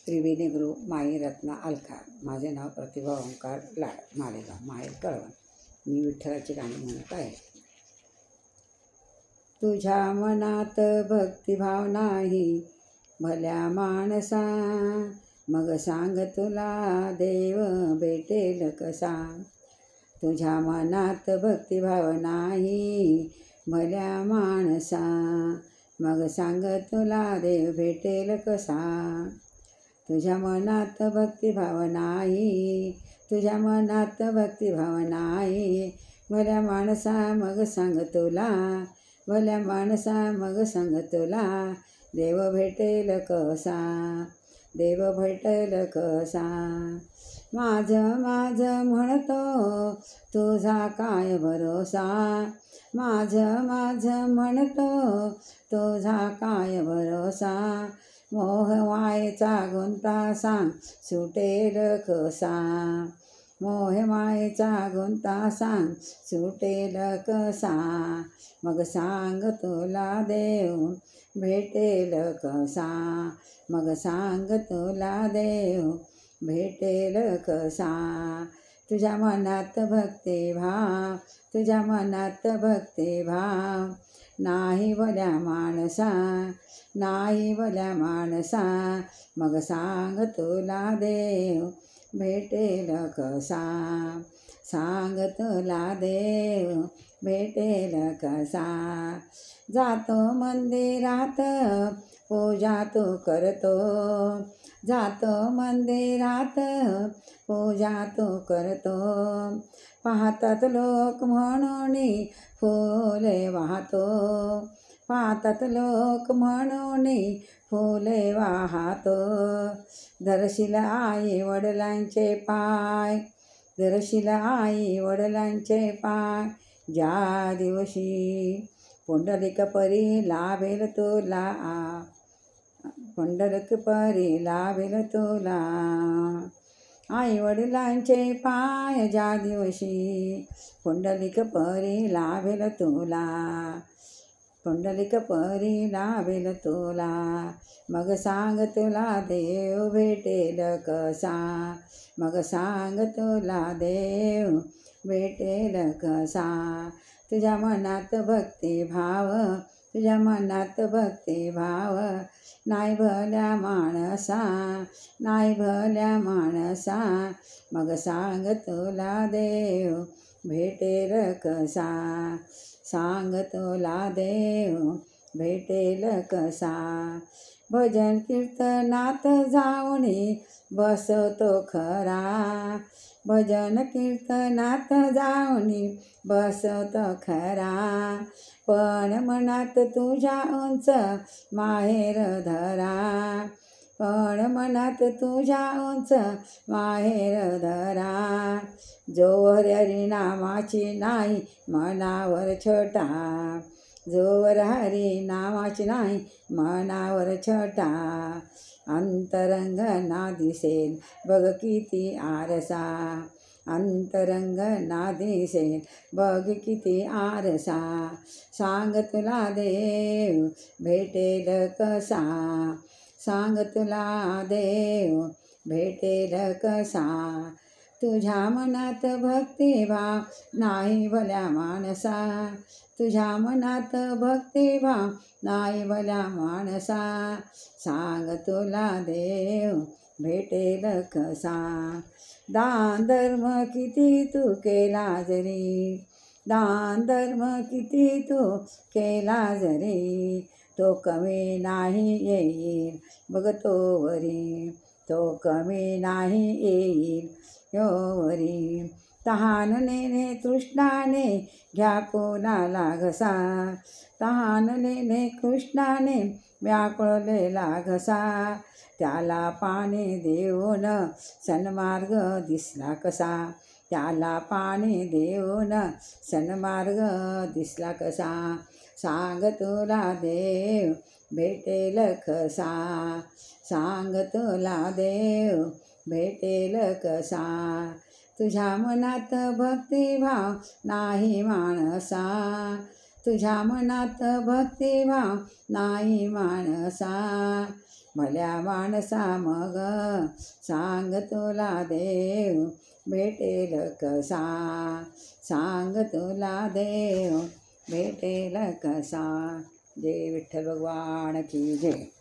त्रिवेणी गुरु माई रत्ना अलकार. माझे नाव प्रतिभा ओंकार लाड, मालेगाव, माहेर कळवण. मी विठ्ठलाची गाणी म्हणत आहे. तुझ्या मनात भक्तिभाव नाही भल्या माणसा, मग सांग तुला देव भेटेल कसा. तुझ्या मनात भक्तिभाव नाही भल्या माणसा, मग सांग तुला देव भेटेल कसा. तुझ्या मनात भक्तिभाव नाही, तुझ्या मनात भक्तिभाव नाही भल्या माणसा, मग सांग तुला, भल्या माणसा मग सांग तुला देव भेटेल कसा, देव भेटेल कसा. माझं माझं म्हणतो तुझा काय भरोसा, माझं माझं म्हणतो तुझा काय भरोसा. मोह मायेचा गुंता सांग सुटेल कसा, मोह मायेचा गुंता सांग सुटेल कसा. मग सांग तुला देव भेटेल कसा, मग सांग तुला देव भेटेल कसा. तुझ्या मनात भक्तिभाव, तुझ्या मनात भक्तिभाव नाही भल्या माणसा, नाही भल्या माणसा, मग सांग तुला देव भेटेल कसा, सांग तुला देव भेटेल कसा. जातो मंदिरात पूजा तू करतो, जातो मंदिरात पूजा तू करतो. पाहतात लोक म्हणून फुले वाहतो, पाहतात लोक म्हणून फुले वाहतो. धरशील आई वडिलांचे पाय, धरशील आई वडिलांचे पाय, ज्या दिवशी पुंडलिक परी लाभेल तुला, पुंडलिक परी लाभेल तुला. आई वडिलांचे पाय ज्या दिवशी पुंडलिक परी लाभेल तुला, पुंडलिक परी लाभेल तुला. मग सांग तुला देव भेटेल कसा, मग सांग तुला देव भेटेल कसा. तुझ्या मनात भक्तिभाव, तुझ्या मनात भक्तिभाव नाही भल्या माणसा, नाही भल्या माणसा, मग सांग तुला देव भेटेल कसा, सांग तुला देव भेटेल कसा. भजन कीर्तनात जाऊनी बसतो खरा, भजन कीर्तनात जाऊनी बसतो खरा. पण मनात तुझ्या उंच माहेर धरा, पण मनात तुझ्या उंच माहेर धरा. जोवर हरिनामाची नाही मनावर छटा, जोवर हरिनामाची नाही मनावर छटा. अंतरंग ना दिसेल बघ किती आरसा, अंतरंग ना दिसेल बघ किती आरसा. सांग तुला देव भेटेल कसा, सांग तुला देव भेटेल कसा. तुझ्या मनात भक्तिभाव नाही भल्या माणसा, तुझ्या मनात भक्तिभाव नाही भल्या माणसा, सांग तुला देव भेटेल कसा. दान धर्म किती तू केला जरी, दान धर्म किती तू केला जरी, तो कमी नाही येईल बघ तोवरी, तो कमी नाही येईल योवरी. तहानलेले तृष्णाने घ्या कोणाला घसा, तहानलेले कृष्णाने व्याकुळलेला घसा. त्याला पाणी देऊन सन्मार्ग दिसला कसा, त्याला पाणी देऊन सन्मार्ग दिसला कसा. सांग तुला देव भेटेल कसा, सांग तुला देव भेटेल कसा. तुझ्या मनात भक्तिभाव नाही माणसा, तुझ्या मनात भक्तिभाव नाही माणसा, भल्या माणसा मग सांग तुला देव भेटेल कसा, सांग तुला देव भेटेल कसा. जय विठ्ठल भगवान की जय.